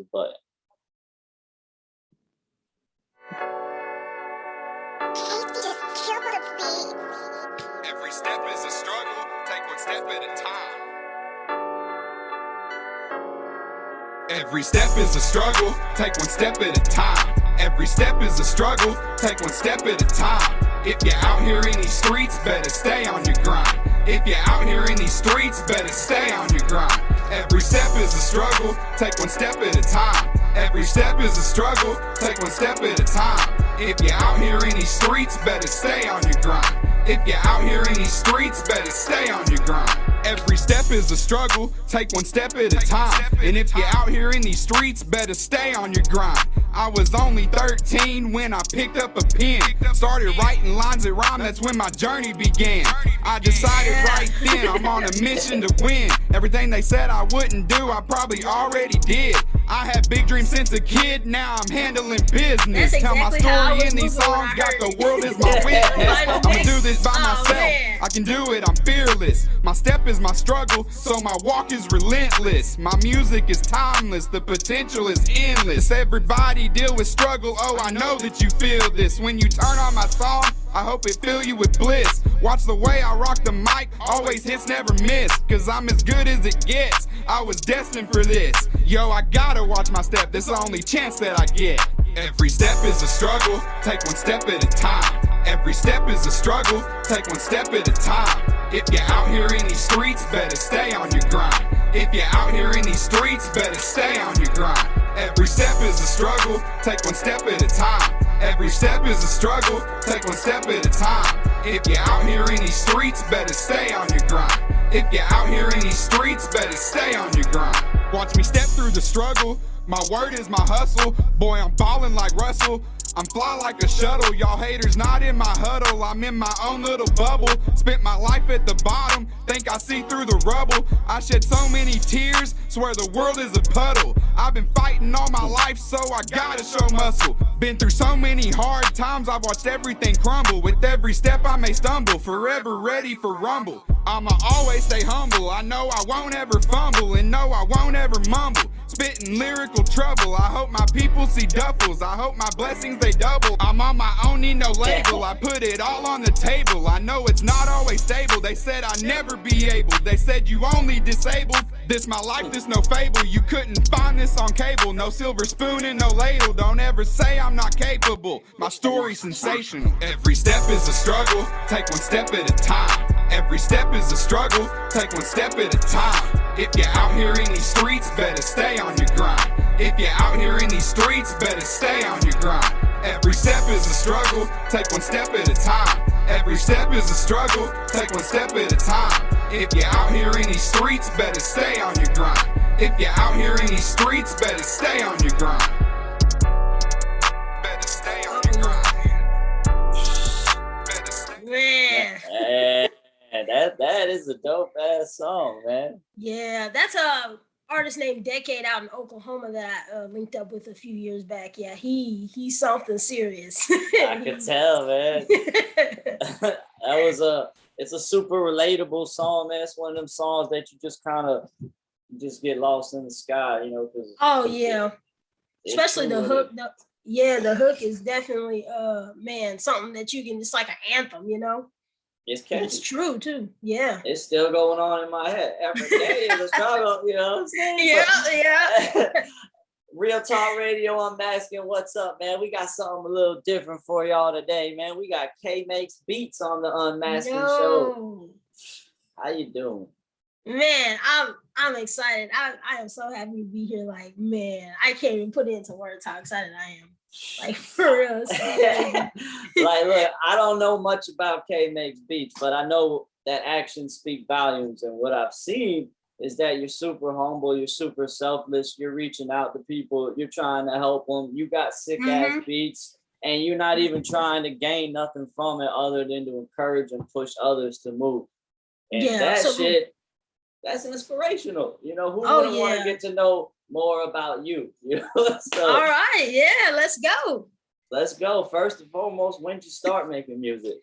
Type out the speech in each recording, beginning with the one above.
the button. Every step is a struggle, take one step at a time. Every step is a struggle, take one step at a time. Every step is a struggle, take one step at a time. If you're out here in these streets, better stay on your grind. If you're out here in these streets, better stay on your grind. Every step is a struggle, take one step at a time. Every step is a struggle, take one step at a time. If you're out here in these streets, better stay on your grind. If you're out here in these streets, better stay on your grind. Every step is a struggle, take one step at a time. And if you're out here in these streets, better stay on your grind. I was only 13 when I picked up a pen. Started writing lines that rhyme, that's when my journey began. I decided right then I'm on a mission to win. Everything they said I wouldn't do, I probably already did. I had big dreams since a kid, now I'm handling business. Tell my story in these songs, got the world as my witness. I'ma do this by myself, I can do it, I'm fearless. My step is my struggle, so my walk is relentless. My music is timeless, the potential is endless. Everybody deal with struggle, oh I know that you feel this. When you turn on my song, I hope it fill you with bliss. Watch the way I rock the mic, always hits, never miss. Cause I'm as good as it gets, I was destined for this. Yo, I gotta watch my step, this is the only chance that I get. Every step is a struggle, take one step at a time. Every step is a struggle, take one step at a time. If you're out here in these streets, better stay on your grind. If you're out here in these streets, better stay on your grind. Every step is a struggle, take one step at a time. Every step is a struggle, take one step at a time. If you're out here in these streets, better stay on your grind. If you're out here in these streets, better stay on your grind. Watch me step through the struggle, my word is my hustle. Boy, I'm ballin' like Russell, I'm fly like a shuttle. Y'all haters not in my huddle, I'm in my own little bubble. Spent my life at the bottom, think I see through the rubble. I shed so many tears, swear the world is a puddle. I've been fighting all my life, so I gotta show muscle. Been through so many hard times, I've watched everything crumble. With every step I may stumble, forever ready for rumble. I'ma always stay humble, I know I won't ever fumble, and no I won't ever mumble. Spitting lyrical trouble, I hope my people see duffels, I hope my blessings they double. I'm on my own, need no label, I put it all on the table. I know it's not always stable, they said I'd never be able. They said you only disabled, this my life, this no fable. You couldn't find this on cable, no silver spoon and no ladle. Don't ever say I'm not capable, my story's sensational. Every step is a struggle, take one step at a time. Every step is a struggle, take one step at a time. If you're out here in these streets, better stay on your grind. If you're out here in these streets, better stay on your grind. Every step is a struggle, take one step at a time. Every step is a struggle, take one step at a time. If you're out here in these streets, better stay on your grind. If you're out here in these streets, better stay on your grind. Better stay on your grind. Better stay. Man. That is a dope ass song, man. Yeah, that's a artist named Decade out in Oklahoma that I linked up with a few years back. Yeah, he's something serious. I could tell, man. It's a super relatable song, man. It's one of them songs that you just kind of just get lost in the sky, you know. Oh yeah, especially the hook. The hook is definitely man, something that you can, it's like an anthem, you know. It's catchy. It's true too. Yeah. It's still going on in my head. Every day is a struggle, you know what I'm saying? Yeah. Real Talk Radio Unmasking. What's up, man? We got something a little different for y'all today, man. We got Kmakesbeats on the Unmasking show. How you doing? Man, I'm excited. I am so happy to be here. Like, man, I can't even put it into words how excited I am. Like, for real. Like, look, I don't know much about Kmakesbeats, but I know that actions speak volumes. And what I've seen is that you're super humble, you're super selfless, you're reaching out to people, you're trying to help them. You got sick ass beats, and you're not even trying to gain nothing from it other than to encourage and push others to move. And shit, that's inspirational. You know, who wouldn't want to get to know more about you? You know? So, all right, yeah, let's go. Let's go. First and foremost, when did you start making music?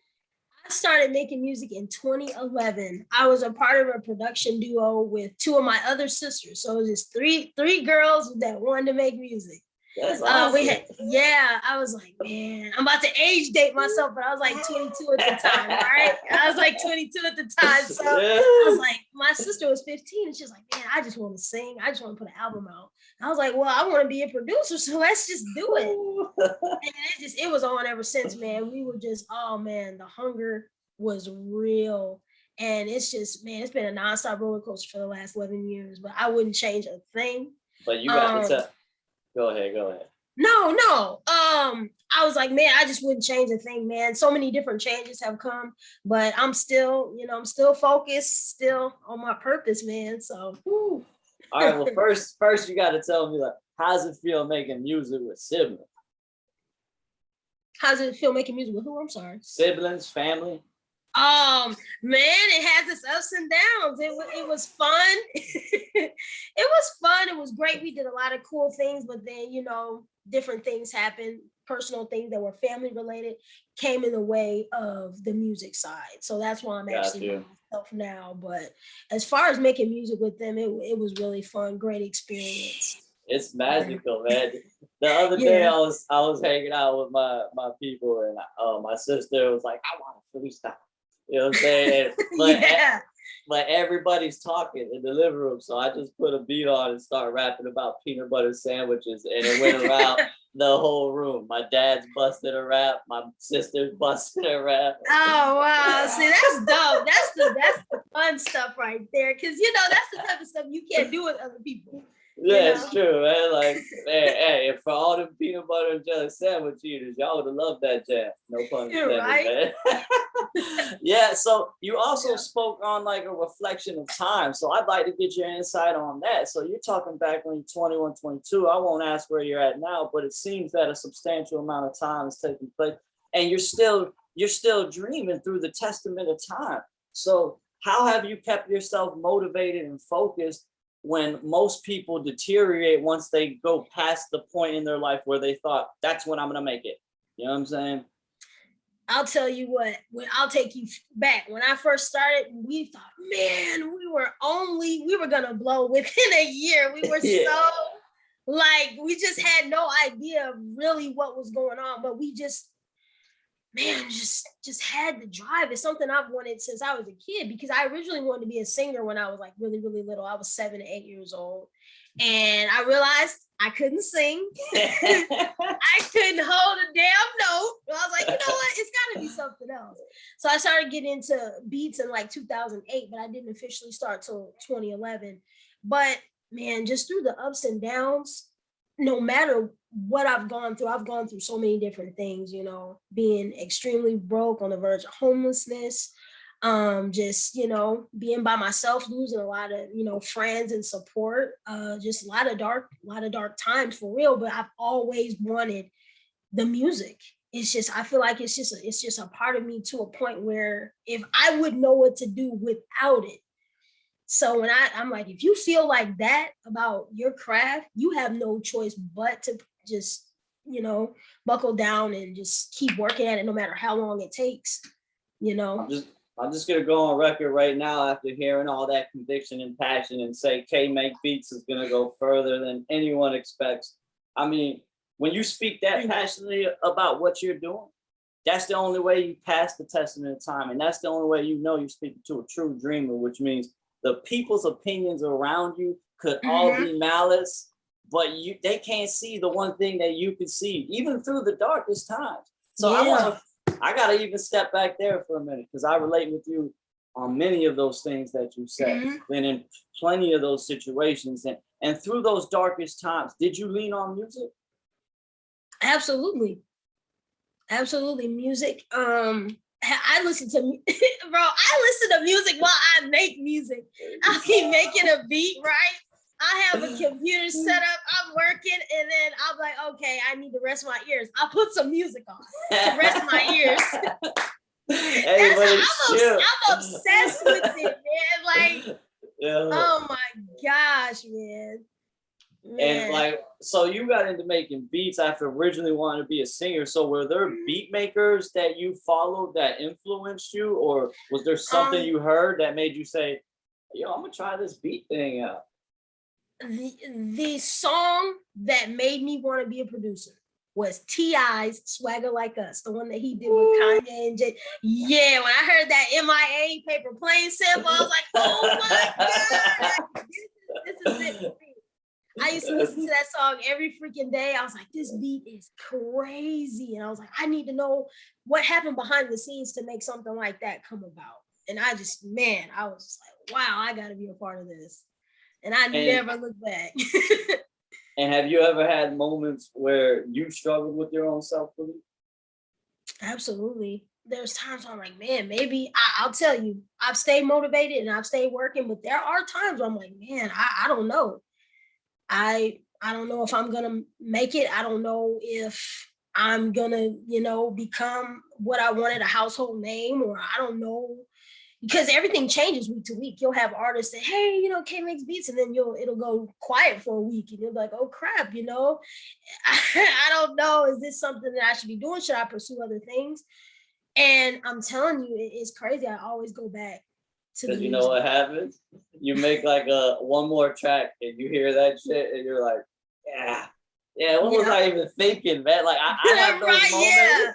I I started making music in 2011. I was a part of a production duo with two of my other sisters. So it was just three girls that wanted to make music. That's awesome. I was like, man, I'm about to age date myself, but I was like 22 at the time, right? I was like 22 at the time. So I was like, my sister was 15 and she was like, man, I just want to sing. I just want to put an album out. And I was like, well, I want to be a producer, so let's just do it. And it was on ever since, man. We were just, oh man, the hunger was real. And it's just, man, it's been a nonstop roller coaster for the last 11 years, but I wouldn't change a thing. But you got to tell. Go ahead. No. I was like, man, I just wouldn't change a thing, man. So many different changes have come, but I'm still focused, still on my purpose, man. So, all right. Well, first you got to tell me, like, how does it feel making music with siblings? How does it feel making music with who? I'm sorry. Siblings, family. Man, it has its ups and downs. It was fun. It was fun. It was great. We did a lot of cool things, but then, different things happened. Personal things that were family related came in the way of the music side. So that's why I'm actually with myself now. But as far as making music with them, it was really fun. Great experience. It's magical, man. The other day I was hanging out with my people, and my sister was like, I want to freestyle. You know what I'm saying? But everybody's talking in the living room. So I just put a beat on and start rapping about peanut butter sandwiches. And it went around the whole room. My dad's busted a rap. My sister's busted a rap. Oh, wow. See, that's dope. That's the fun stuff right there. Because, that's the type of stuff you can't do with other people. Yeah, it's true, man. Like, man, hey, for all the peanut butter and jelly sandwich eaters, y'all would have loved that jam. No pun intended, right? Man. Yeah, so you also spoke on like a reflection of time. So I'd like to get your insight on that. So you're talking back when you're 21, 22. I won't ask where you're at now, but it seems that a substantial amount of time is taking place. And you're still dreaming through the testament of time. So how have you kept yourself motivated and focused when most people deteriorate once they go past the point in their life where they thought, that's when I'm going to make it? You know what I'm saying? I'll tell you what, I'll take you back. When I first started, we thought, man, we were going to blow within a year. We were so, we just had no idea of really what was going on, but we just had the drive. It's something I've wanted since I was a kid, because I originally wanted to be a singer when I was like really, really little. I was 7 to 8 years old. And I realized I couldn't sing. I couldn't hold a damn note. I was like, you know what? It's got to be something else. So I started getting into beats in like 2008, but I didn't officially start till 2011. But man, just through the ups and downs, no matter what I've gone through so many different things, being extremely broke, on the verge of homelessness, being by myself, losing a lot of, friends and support, just a lot of dark times for real. But I've always wanted the music. It's just, I feel like it's just a part of me to a point where if I would know what to do without it. So when I'm like, if you feel like that about your craft, you have no choice but to just, buckle down and just keep working at it no matter how long it takes, I'm just going to go on record right now after hearing all that conviction and passion and say Kmakesbeats is going to go further than anyone expects. I mean, when you speak that passionately about what you're doing, that's the only way you pass the testament of time. And that's the only way you're speaking to a true dreamer, which means the people's opinions around you could all be malice, but they can't see the one thing that you can see, even through the darkest times. So I got to even step back there for a minute, because I relate with you on many of those things that you said. Been in plenty of those situations. And through those darkest times, did you lean on music? Absolutely. Music. I listen to music while I make music. I'll be making a beat, right? I have a computer set up, I'm working, and then I'm like, okay, I need to rest my ears. I'll put some music on to rest my ears. I'm obsessed with it, man. Like, oh my gosh, man. And like, so you got into making beats after originally wanting to be a singer. So were there beat makers that you followed that influenced you, or was there something you heard that made you say, yo, I'm gonna try this beat thing out? The song that made me want to be a producer was T.I.'s Swagger Like Us, the one that he did with Kanye and Jay. Yeah, when I heard that MIA Paper Plane sample, I was like, oh my God, this is it for me. I used to listen to that song every freaking day. I was like, this beat is crazy. And I was like, I need to know what happened behind the scenes to make something like that come about. And I was just like, wow, I got to be a part of this. And I never looked back. And have you ever had moments where you struggled with your own self-belief? Absolutely. There's times where I'm like, man, maybe I'll tell you, I've stayed motivated and I've stayed working, but there are times where I'm like, man, I don't know. I don't know if I'm gonna make it. I don't know if I'm gonna, become what I wanted, a household name, or I don't know, because everything changes week to week. You'll have artists say, hey, Kmakesbeats, and then it'll go quiet for a week, and you're like, oh crap, I don't know. Is this something that I should be doing? Should I pursue other things? And I'm telling you, it's crazy. I always go back. Because you know what happens? You make like one more track and you hear that shit and you're like, what was I even thinking, man? Like I have those moments. Yeah.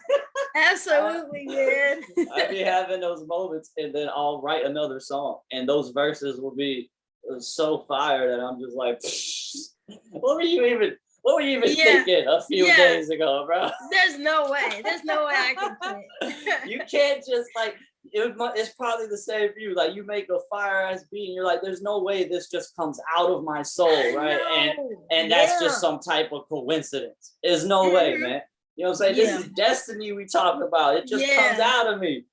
Absolutely, man. I be having those moments and then I'll write another song and those verses will be so fire that I'm just like, what were you even thinking a few days ago, bro? There's no way I can quit. You can't just like, it's probably the same for you. Like you make a fire ass beat and you're like, there's no way this just comes out of my soul, right? And that's just some type of coincidence. There's no way, man. You know what I'm saying? This is destiny we talking about. It just comes out of me.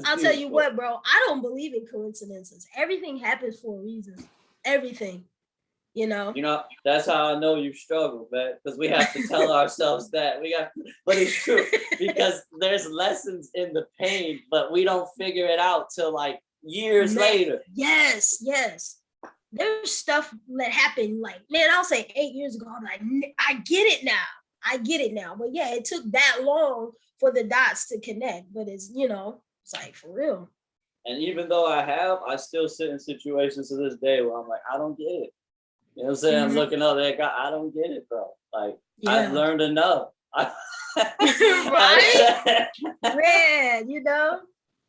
I'll tell you what, bro. I don't believe in coincidences. Everything happens for a reason. Everything. That's how I know you struggle, man, because we have to tell ourselves that but it's true, because there's lessons in the pain, but we don't figure it out till like years later. Yes. There's stuff that happened like, man, I'll say 8 years ago. I'm like, I get it now. But yeah, it took that long for the dots to connect, but it's like for real. And even though I still sit in situations to this day where I'm like, I don't get it. You know what I'm saying? I'm looking up at God. I don't get it, bro. Like, I've learned enough. Right? Man,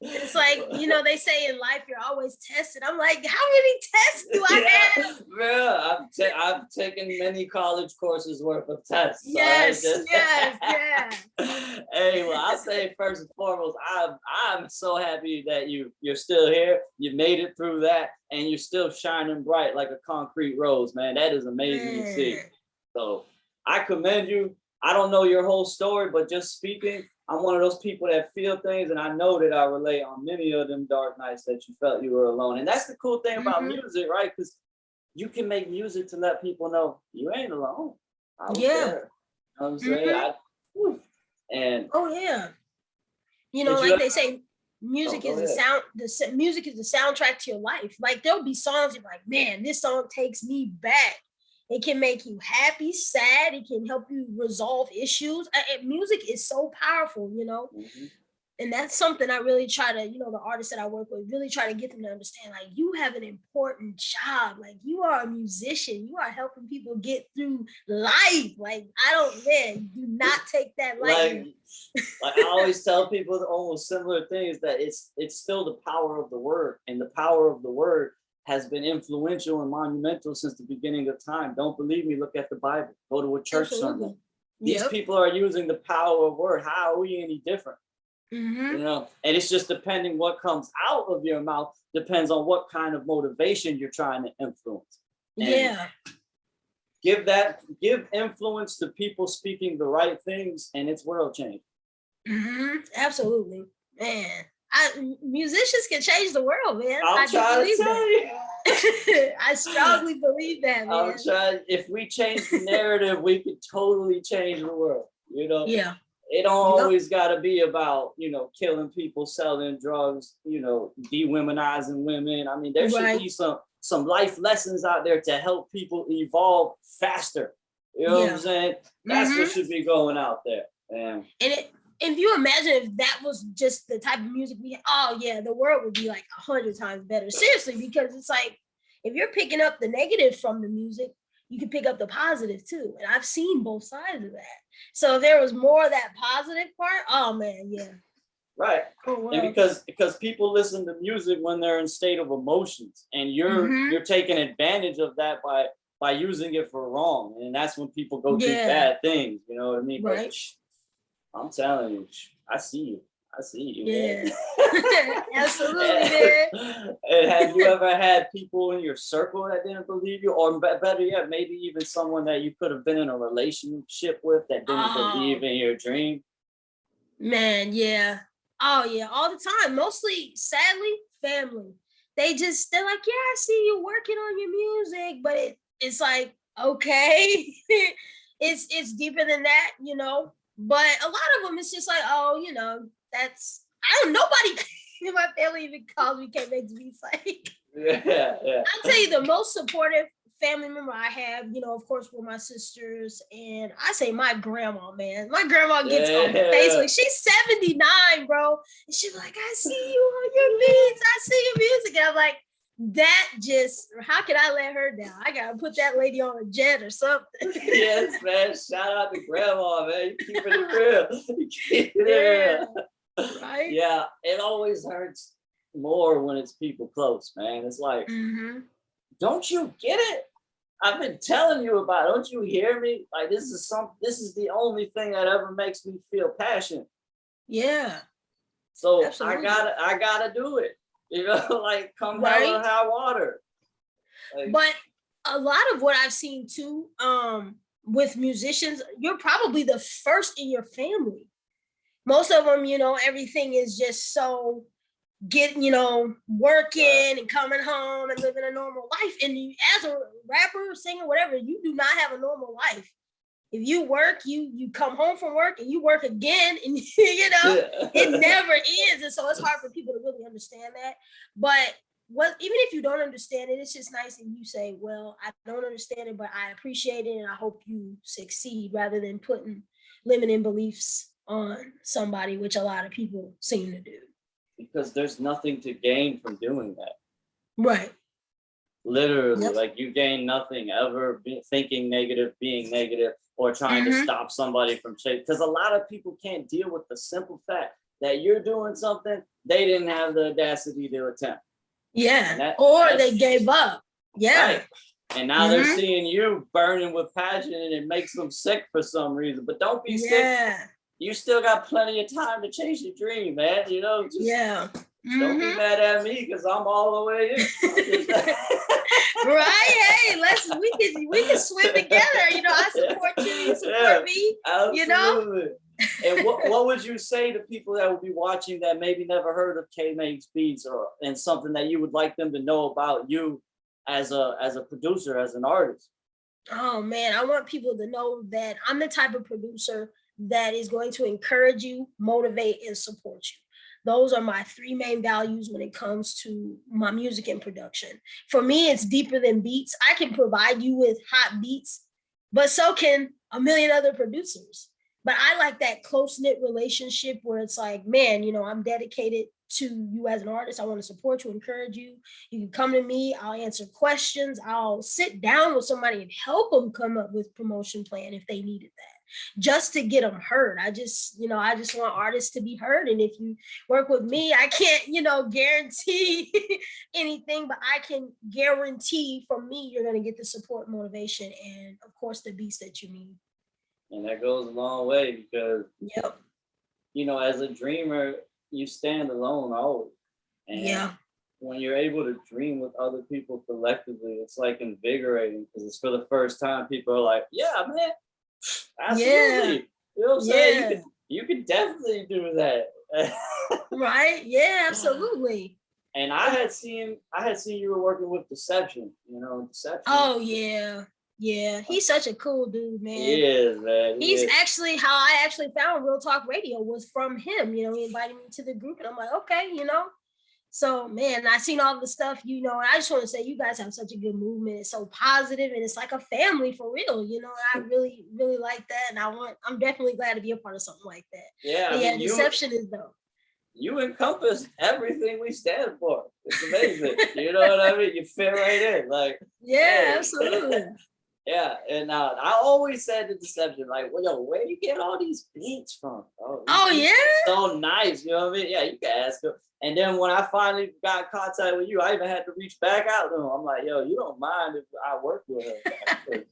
it's like, they say in life, you're always tested. I'm like, how many tests do I have? Bro, I've taken many college courses worth of tests. So yes. Hey, well, I say first and foremost, I'm so happy that you're still here. You made it through that, and you're still shining bright like a concrete rose, man. That is amazing to see. So I commend you. I don't know your whole story, but just speaking, I'm one of those people that feel things, and I know that I relate on many of them dark nights that you felt you were alone. And that's the cool thing about music, right? Because you can make music to let people know you ain't alone. I was there. You know what I'm saying? Like they say, music is music is the soundtrack to your life. Like there'll be songs you're like, man, this song takes me back. It can make you happy, sad. It can help you resolve issues. Music is so powerful, And that's something I really try to, the artists that I work with, really try to get them to understand, like, you have an important job. Like, you are a musician. You are helping people get through life. Like, do not take that lightly. Like I always tell people the almost similar things, that it's still the power of the word, and the power of the word has been influential and monumental since the beginning of time. Don't believe me? Look at the Bible. Go to a church sermon. These people are using the power of word. How are we any different? And it's just depending what comes out of your mouth depends on what kind of motivation you're trying to influence. And give influence to people speaking the right things, and it's world change. Absolutely, man. Musicians can change the world, man. I'm trying to tell you. I strongly believe that, man. I'm trying. If we change the narrative, we could totally change the world. Yeah. It don't always got to be about, killing people, selling drugs, dewomanizing women. I mean, there should be some life lessons out there to help people evolve faster. You know what I'm saying? That's what should be going out there. And if you imagine if that was just the type of music we had, oh yeah, the world would be like 100 times better. Seriously, because it's like, if you're picking up the negative from the music, you can pick up the positive too. And I've seen both sides of that. So if there was more of that positive part, oh man, yeah. Right. Oh, wow. And because people listen to music when they're in state of emotions, and you're taking advantage of that by using it for wrong. And that's when people go do bad things. You know what I mean? Right. But I'm telling you, I see you. Yeah. Man. Absolutely, man. And have you ever had people in your circle that didn't believe you? Or better yet, maybe even someone that you could have been in a relationship with that didn't believe in your dream? Man, yeah. Oh yeah, all the time. Mostly, sadly, family. They're like, yeah, I see you working on your music, but it's like, okay, it's deeper than that, you know. But a lot of them, it's just like, oh, you know, nobody in my family even calls me Kmakesbeats. Like, I'll tell you, the most supportive family member I have, you know, of course, were my sisters, and I say my grandma, man. My grandma gets on Facebook. She's 79, bro. And she's like, I see you on your beats. I see your music. And I'm like, how can I let her down? I gotta put that lady on a jet or something. Yes, man. Shout out to grandma, man. You keeping it real. Right? Yeah, it always hurts more when it's people close, man. It's like, don't you get it? I've been telling you about it. Don't you hear me? Like, this is the only thing that ever makes me feel passion. Yeah. So absolutely. I gotta do it. You know, like, come hell or high water. Like, but a lot of what I've seen too, with musicians, you're probably the first in your family. Most of them, you know, everything is just so working and coming home and living a normal life. And you, as a rapper, singer, whatever, you do not have a normal life. If you work, you come home from work and you work again, and it never ends. And so it's hard for people to really understand that. But even if you don't understand it, it's just nice and you say, well, I don't understand it, but I appreciate it and I hope you succeed, rather than putting limiting beliefs on somebody, which a lot of people seem to do. Because there's nothing to gain from doing that. Right. Literally, like, you gain nothing ever thinking negative, being negative, or trying to stop somebody from chasing. Because a lot of people can't deal with the simple fact that you're doing something they didn't have the audacity to attempt. Yeah, or they gave up. Yeah. Right. And now they're seeing you burning with passion, and it makes them sick for some reason. But don't be sick. You still got plenty of time to chase your dream, man. You know, don't be mad at me because I'm all the way in. Right? Hey, we can swim together. You know, I support you, you support me. Absolutely. You know. And what would you say to people that would be watching that maybe never heard of Kmakesbeats, and something that you would like them to know about you as a producer, as an artist? Oh man, I want people to know that I'm the type of producer that is going to encourage you, motivate, and support you. Those are my three main values when it comes to my music and production. For me, it's deeper than beats. I can provide you with hot beats, but so can a million other producers. But I like that close-knit relationship where it's like, man, you know, I'm dedicated to you as an artist. I want to support you, encourage you. You can come to me. I'll answer questions. I'll sit down with somebody and help them come up with promotion plan if they needed that, just to get them heard. I just want artists to be heard. And if you work with me, I can't, guarantee anything, but I can guarantee from me, you're going to get the support, motivation, and of course the beats that you need. And that goes a long way because, as a dreamer, you stand alone always. And when you're able to dream with other people collectively, it's like invigorating because it's for the first time people are like, yeah, man, absolutely. You know what I'm saying? You could definitely do that. Right? Yeah, absolutely. And I had seen you were working with Deception, Deception. Oh yeah. Yeah, he's such a cool dude, man. He is, man. He's actually how I actually found Real Talk Radio was from him. He invited me to the group, and I'm like, okay, So, man, I seen all the stuff, and I just want to say you guys have such a good movement. It's so positive and it's like a family for real, and I really, really like that. And I'm definitely glad to be a part of something like that. Yeah, But yeah, deception is dope. You encompass everything we stand for. It's amazing. You know what I mean? You fit right in. Like, yeah, absolutely. Yeah, and I always said the deception, like, well, yo, where you get all these beats from? Oh yeah, so nice. You know what I mean? Yeah, you can ask her. And then when I finally got in contact with you, I even had to reach back out to him. I'm like, yo, you don't mind if I work with her?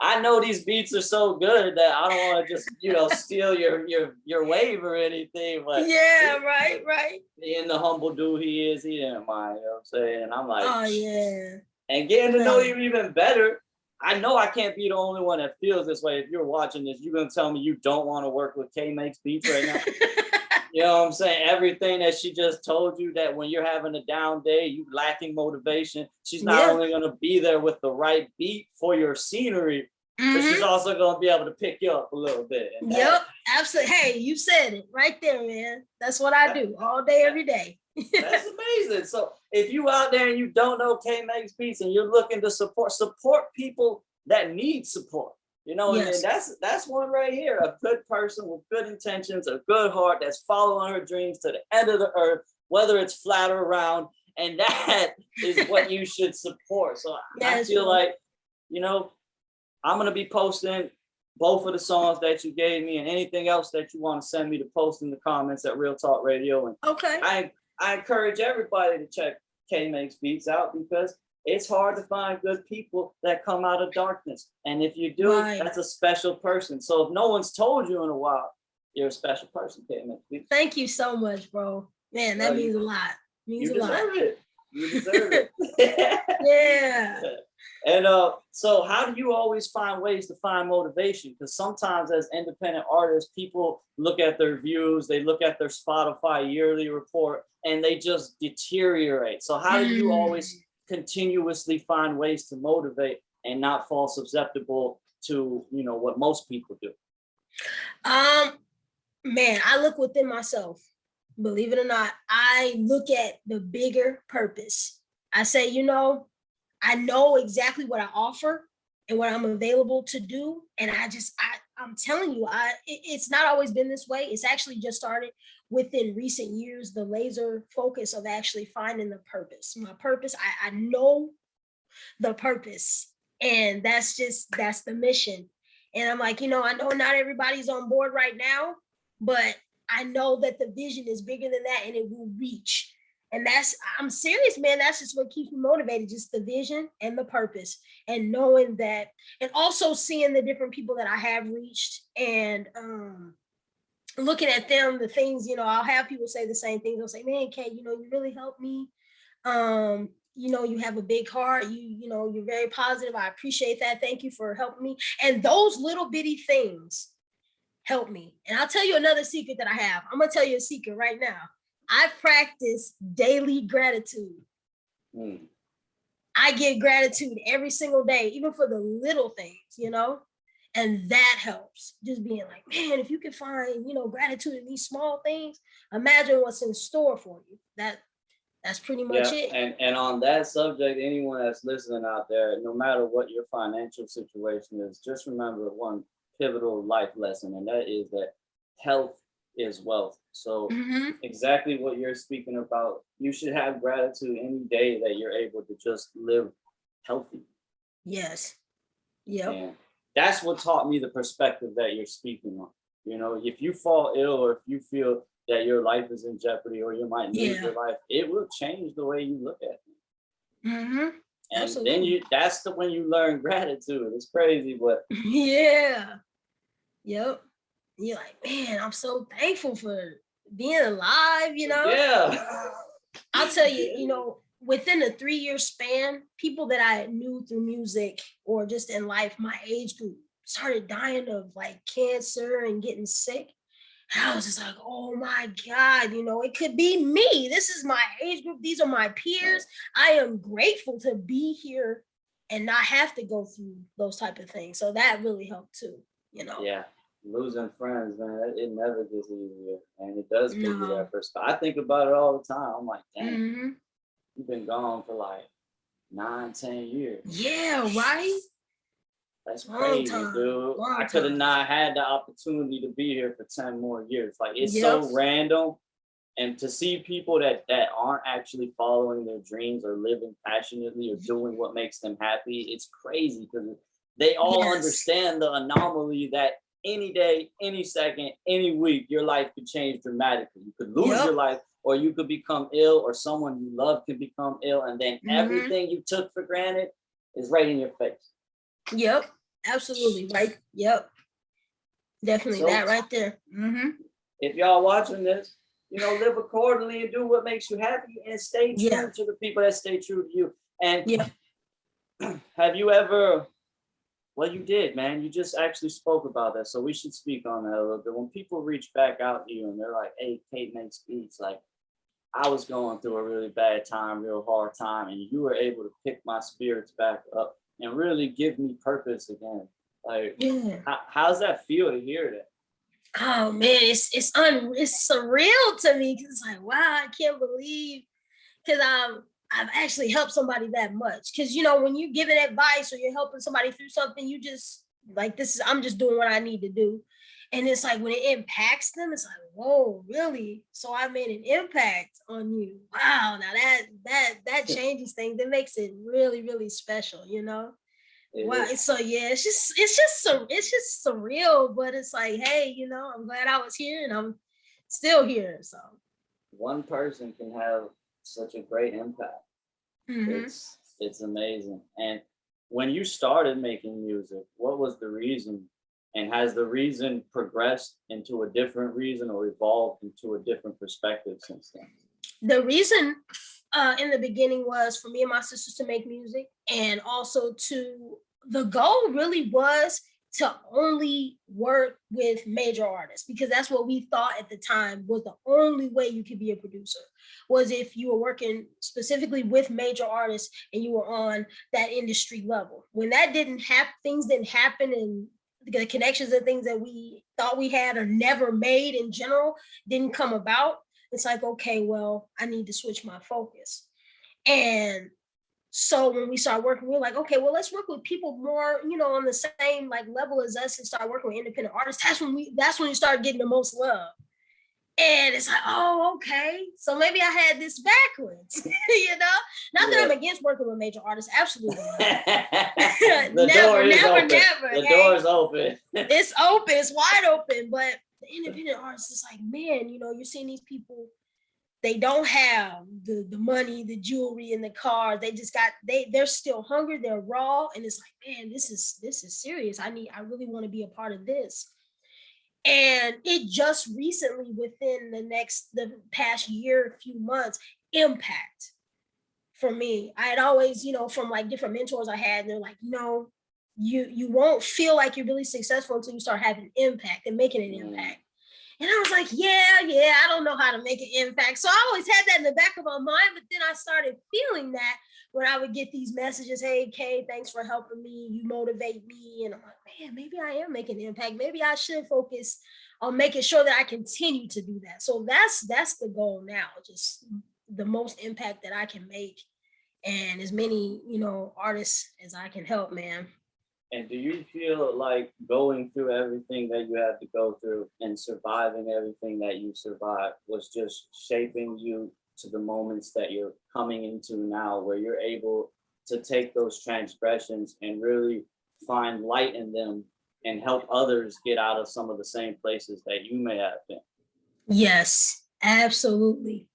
I know these beats are so good that I don't want to just, steal your wave or anything. But yeah, right. Being the humble dude he is, he didn't mind. You know what I'm saying? And I'm like, oh yeah. And getting to know you even better. I know I can't be the only one that feels this way. If you're watching this, you're gonna tell me you don't want to work with Kmakesbeats right now. You know what I'm saying? Everything that she just told you, that when you're having a down day, you lacking motivation, she's not only gonna be there with the right beat for your scenery, but she's also gonna be able to pick you up a little bit. Yep, absolutely. Hey, you said it right there, man. That's what I do all day, every day. That's amazing. So if you out there and you don't know Kmakesbeats and you're looking to support people that need support, and that's one right here. A good person with good intentions, a good heart that's following her dreams to the end of the earth, whether it's flat or round, and that is what you should support. So I feel like, I'm gonna be posting both of the songs that you gave me and anything else that you want to send me to post in the comments at Real Talk Radio. And I encourage everybody to check Kmakesbeats out because it's hard to find good people that come out of darkness. And if you do, that's a special person. So if no one's told you in a while, you're a special person, Kmakesbeats. Thank you so much, bro. Man, that means a lot. You deserve it. You deserve it. Yeah. And so how do you always find ways to find motivation? Because sometimes as independent artists, people look at their views, they look at their Spotify yearly report, and they just deteriorate. So how do you always continuously find ways to motivate and not fall susceptible to, what most people do? Man, I look within myself. Believe it or not, I look at the bigger purpose. I say, I know exactly what I offer and what I'm available to do. And I'm telling you, it's not always been this way. It's actually just started within recent years, the laser focus of actually finding the purpose. My purpose, I know the purpose, and that's the mission. And I'm like, I know not everybody's on board right now, but I know that the vision is bigger than that and it will reach. And I'm serious, man. That's just what keeps me motivated, just the vision and the purpose and knowing that, and also seeing the different people that I have reached and looking at them, the things, I'll have people say the same things. They'll say, man, Kay, you really helped me. You have a big heart. You're very positive. I appreciate that. Thank you for helping me. And those little bitty things help me. And I'll tell you another secret that I have. I'm going to tell you a secret right now. I practice daily gratitude. I give gratitude every single day, even for the little things, and that helps. Just being like, man, if you can find, gratitude in these small things, imagine what's in store for you. That's pretty much it. And on that subject, anyone that's listening out there, no matter what your financial situation is, just remember one pivotal life lesson, and that is that health is wealth. So exactly what you're speaking about, you should have gratitude any day that you're able to just live healthy. Yes. Yeah. And that's what taught me the perspective that you're speaking on. If you fall ill or if you feel that your life is in jeopardy or you might lose your life, it will change the way you look at it. And absolutely. then when you learn gratitude. It's crazy, but yeah. Yep. You're like, man, I'm so thankful for being alive, Yeah. I'll tell you, within a 3-year span, people that I knew through music or just in life, my age group started dying of like cancer and getting sick. And I was just like, oh my God, it could be me. This is my age group. These are my peers. I am grateful to be here and not have to go through those type of things. So that really helped too, Yeah. losing friends, man, it never gets easier, and it does give you No. that perspective. I think about it all the time. I'm like, dang, Hmm. you've been gone for like 9, 10 years. Yeah, right. That's Long crazy, time. dude. I Long could have time. not had the opportunity to be here for 10 more years. Like, it's Yep. so random. And to see people that aren't actually following their dreams or living passionately or doing what makes them happy, it's crazy because they all Yes. understand the anomaly that any day, any second, any week, your life could change dramatically. You could lose your Yep. life, or you could become ill, or someone you love can become ill, and then Hmm. everything you took for granted is right in your face. Yep. Absolutely. Right. Yep. Definitely So that right there. Hmm. if y'all watching this, live accordingly and do what makes you happy, and stay Yeah. true to the people that stay true to you. And Yeah. have you ever, well, you did, man. You just actually spoke about that. So we should speak on that a little bit. When people reach back out to you and they're like, hey, Kate makes beats, like, I was going through a really bad time, real hard time, and you were able to pick my spirits back up and really give me purpose again. Like, Yeah. how's that feel to hear that? Oh man, it's surreal to me because it's like, wow, I can't believe because I've actually helped somebody that much. Because when you giving advice or you're helping somebody through something, you just like I'm just doing what I need to do. And it's like when it impacts them, it's like, whoa, really? So I made an impact on you. Wow, now that changes things. It makes it really, really special, Wow. So yeah, it's just surreal, but it's like, hey, I'm glad I was here and I'm still here. So One person can have such a great impact. mhm. It's amazing. And when you started making music, what was the reason? And has the reason progressed into a different reason or evolved into a different perspective since then? The reason in the beginning was for me and my sisters to make music, and also the goal really was to only work with major artists because that's what we thought at the time was the only way you could be a producer was if you were working specifically with major artists and you were on that industry level. When that didn't happen, things didn't happen, and the connections and things that we thought we had or never made in general didn't come about. It's like, okay, well, I need to switch my focus. And so when we start working, we we're like, okay, well, let's work with people more, on the same like level as us and start working with independent artists. That's when you start getting the most love. And it's like, oh, okay. So maybe I had this backwards, Not that I'm against working with major artists, absolutely not. The door is open. Never. The door is open. It's open, it's wide open. But the independent artists is like, man, you're seeing these people, they don't have the money, the jewelry, and the cars. They just they're still hungry, they're raw, and it's like, man, this is serious. I really want to be a part of this. And it just recently, within the past year, few months, impact for me. I had always, from like different mentors I had, and they're like, you won't feel like you're really successful until you start having impact and making an impact. And I was like, yeah, I don't know how to make an impact. So I always had that in the back of my mind, but then I started feeling that when I would get these messages, hey, Kay, thanks for helping me. You motivate me. And I'm like, man, maybe I am making an impact. Maybe I should focus on making sure that I continue to do that. So that's the goal now, just the most impact that I can make and as many, artists as I can help, man. And do you feel like going through everything that you had to go through and surviving everything that you survived was just shaping you to the moments that you're coming into now, where you're able to take those transgressions and really find light in them and help others get out of some of the same places that you may have been? Yes, absolutely.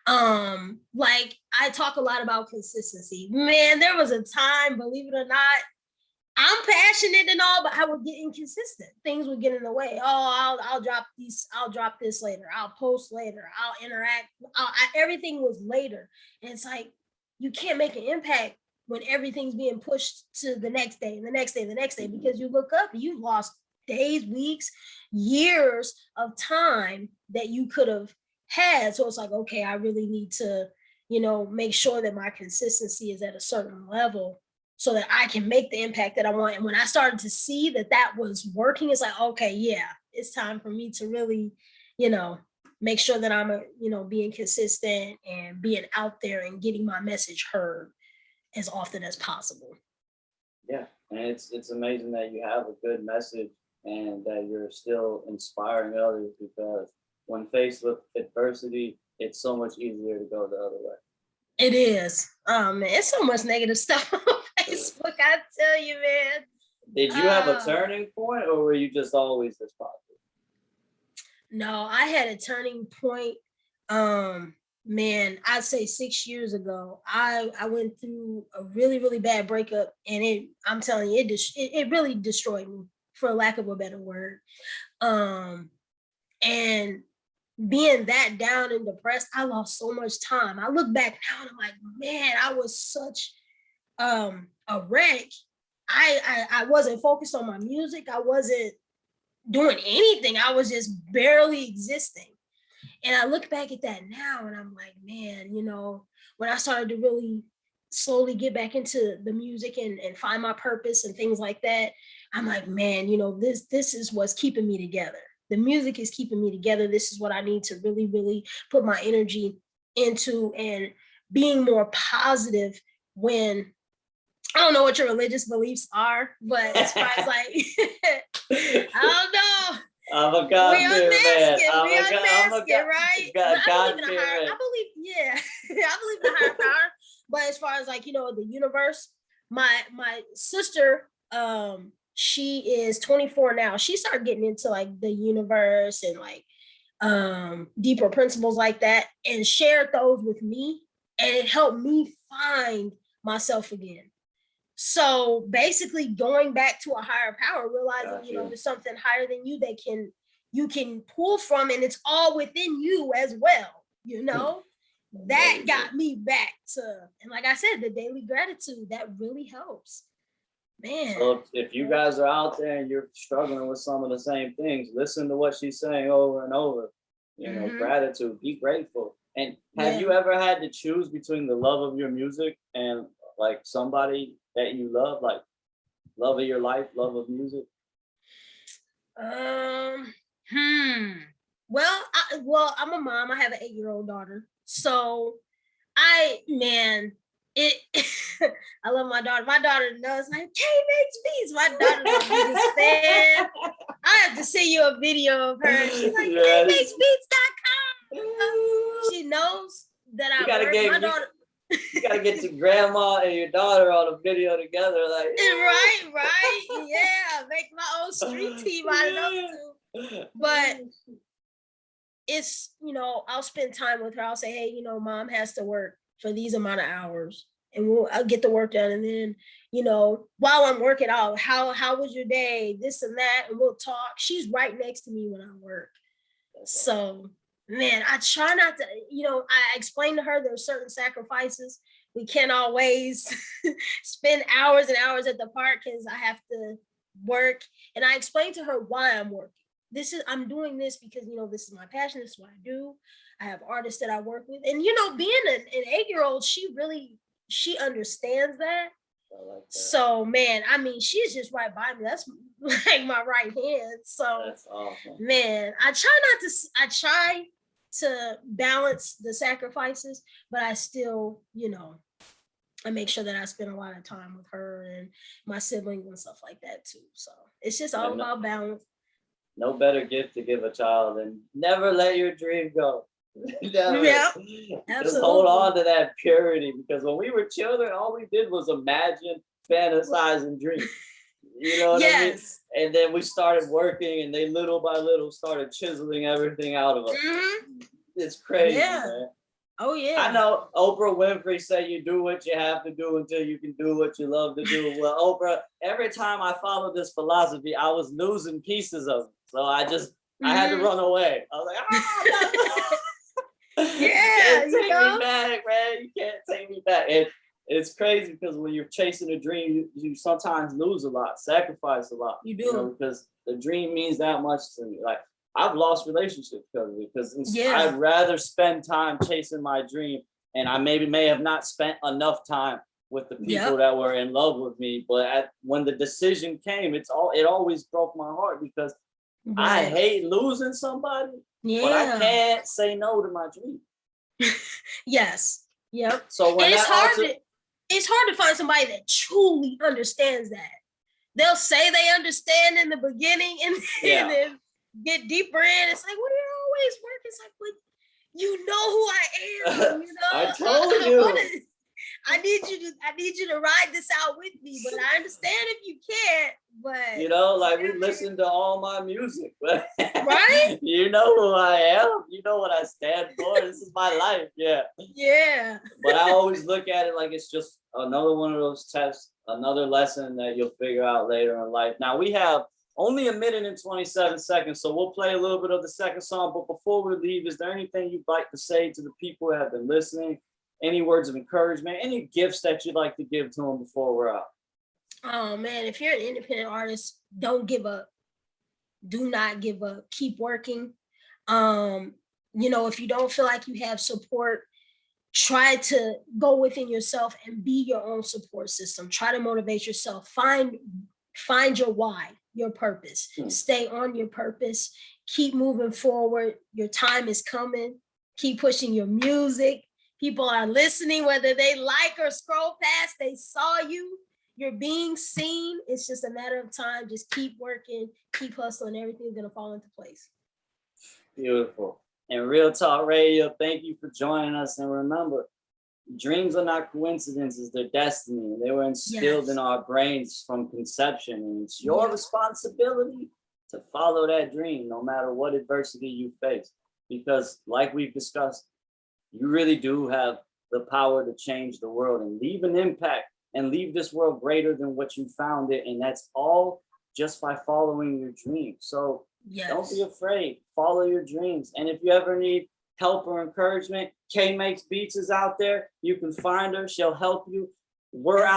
Like I talk a lot about consistency. Man, there was a time, believe it or not, I'm passionate and all, but I would get inconsistent. Things would get in the way. Oh, I'll drop these. I'll drop this later. I'll post later. I'll interact. Everything was later, and it's like you can't make an impact when everything's being pushed to the next day and the next day and the next day, because you look up and you've lost days, weeks, years of time that you could have had. So it's like, okay, I really need to, make sure that my consistency is at a certain level so that I can make the impact that I want. And when I started to see that that was working, it's like, okay, yeah, it's time for me to really, make sure that I'm, being consistent and being out there and getting my message heard as often as possible. Yeah, and it's amazing that you have a good message and that you're still inspiring others, because when faced with adversity, it's so much easier to go the other way. It is. It's so much negative stuff on Facebook. I tell you, man. Did you have a turning point, or were you just always this positive? No, I had a turning point. Man, I'd say 6 years ago. I went through a really, really bad breakup, and I'm telling you, it really destroyed me, for lack of a better word. And being that down and depressed, I lost so much time. I look back now and I'm like, man, I was such a wreck. I wasn't focused on my music. I wasn't doing anything. I was just barely existing. And I look back at that now and I'm like, man, when I started to really slowly get back into the music and find my purpose and things like that, I'm like, man, this is what's keeping me together. The music is keeping me together. This is what I need to really, really put my energy into, and being more positive when I don't know what your religious beliefs are, but as far as like, I don't know. I'm a God fearer man. We unmasking, right? I believe I believe in a higher power. But as far as like, the universe, my sister, she is 24 now. She started getting into like the universe and like deeper principles like that, and shared those with me, and it helped me find myself again. So basically going back to a higher power, realizing, there's something higher than you that you can pull from, and it's all within you as well, that got me back to, and like I said, the daily gratitude, that really helps. Man. So if you guys are out there and you're struggling with some of the same things, listen to what she's saying over and over. Gratitude, be grateful. And have you ever had to choose between the love of your music and like somebody that you love, like love of your life, love of music? Well, I'm a mom. I have an 8-year-old daughter. So I love my daughter. My daughter knows, like, Kmakesbeats. My daughter's my biggest fan. I have to send you a video of her. She's like, Kmakesbeats.com. She knows that my daughter. You gotta get your grandma and your daughter on a video together, like right, yeah. Make my own street team out of those two. But it's, I'll spend time with her. I'll say, hey, mom has to work for these amount of hours, and I'll get the work done. And then, while I'm working out, how was your day? This and that, and we'll talk. She's right next to me when I work. So, man, I try not to, I explain to her there's certain sacrifices. We can't always spend hours and hours at the park because I have to work. And I explain to her why I'm working. I'm doing this because, this is my passion. This is what I do. I have artists that I work with. And, being an 8-year-old, she understands that. Like that. So, man, she's just right by me. That's like my right hand. So, that's awesome. Man, I try to balance the sacrifices, but I still, I make sure that I spend a lot of time with her and my siblings and stuff like that too. So it's just all about balance. No better gift to give a child than never let your dream go. Yeah, just hold on to that purity, because when we were children, all we did was imagine, fantasize, and dream. You know what I mean? And then we started working, and they little by little started chiseling everything out of us. Mm-hmm. It's crazy, man. Oh yeah. I know Oprah Winfrey said you do what you have to do until you can do what you love to do. Well, Oprah, every time I followed this philosophy, I was losing pieces of it. So I had to run away. I was like, you can't take me back, man. You can't take me back. And it's crazy because when you're chasing a dream, you sometimes lose a lot, sacrifice a lot. You do. Because the dream means that much to me. Like, I've lost relationships because I'd rather spend time chasing my dream, and I may have not spent enough time with the people that were in love with me. But when the decision came, it always broke my heart because I hate losing somebody, but I can't say no to my dream. Yes. Yep. So when it's hard to find somebody that truly understands that. They'll say they understand in the beginning and then get deeper in. It's like, well, you always work. It's like, but you know who I am. You know, I told you. I need you to ride this out with me, but I understand if you can't. But you know, like we listen to all my music, right? You know who I am. You know what I stand for. This is my life. Yeah. Yeah. But I always look at it like it's just another one of those tests, another lesson that you'll figure out later in life. Now we have only 1 minute and 27 seconds, so we'll play a little bit of the second song. But before we leave, is there anything you'd like to say to the people who have been listening? Any words of encouragement, any gifts that you'd like to give to them before we're out? Oh man, if you're an independent artist, don't give up. Do not give up. Keep working. You know, if you don't feel like you have support, try to go within yourself and be your own support system. Try to motivate yourself. Find your why, your purpose. Stay on your purpose. Keep moving forward. Your time is coming. Keep pushing your music. People are listening, whether they like or scroll past, they saw you. You're being seen. It's just a matter of time. Just keep working, keep hustling. Everything's going to fall into place. Beautiful. And Real Talk Radio, thank you for joining us. And remember, dreams are not coincidences, they're destiny. They were instilled in our brains from conception. And it's your responsibility to follow that dream, no matter what adversity you face. Because like we've discussed, you really do have the power to change the world and leave an impact and leave this world greater than what you found it. And that's all just by following your dreams. So don't be afraid, follow your dreams. And if you ever need help or encouragement, Kmakesbeats is out there. You can find her, she'll help you. We're out.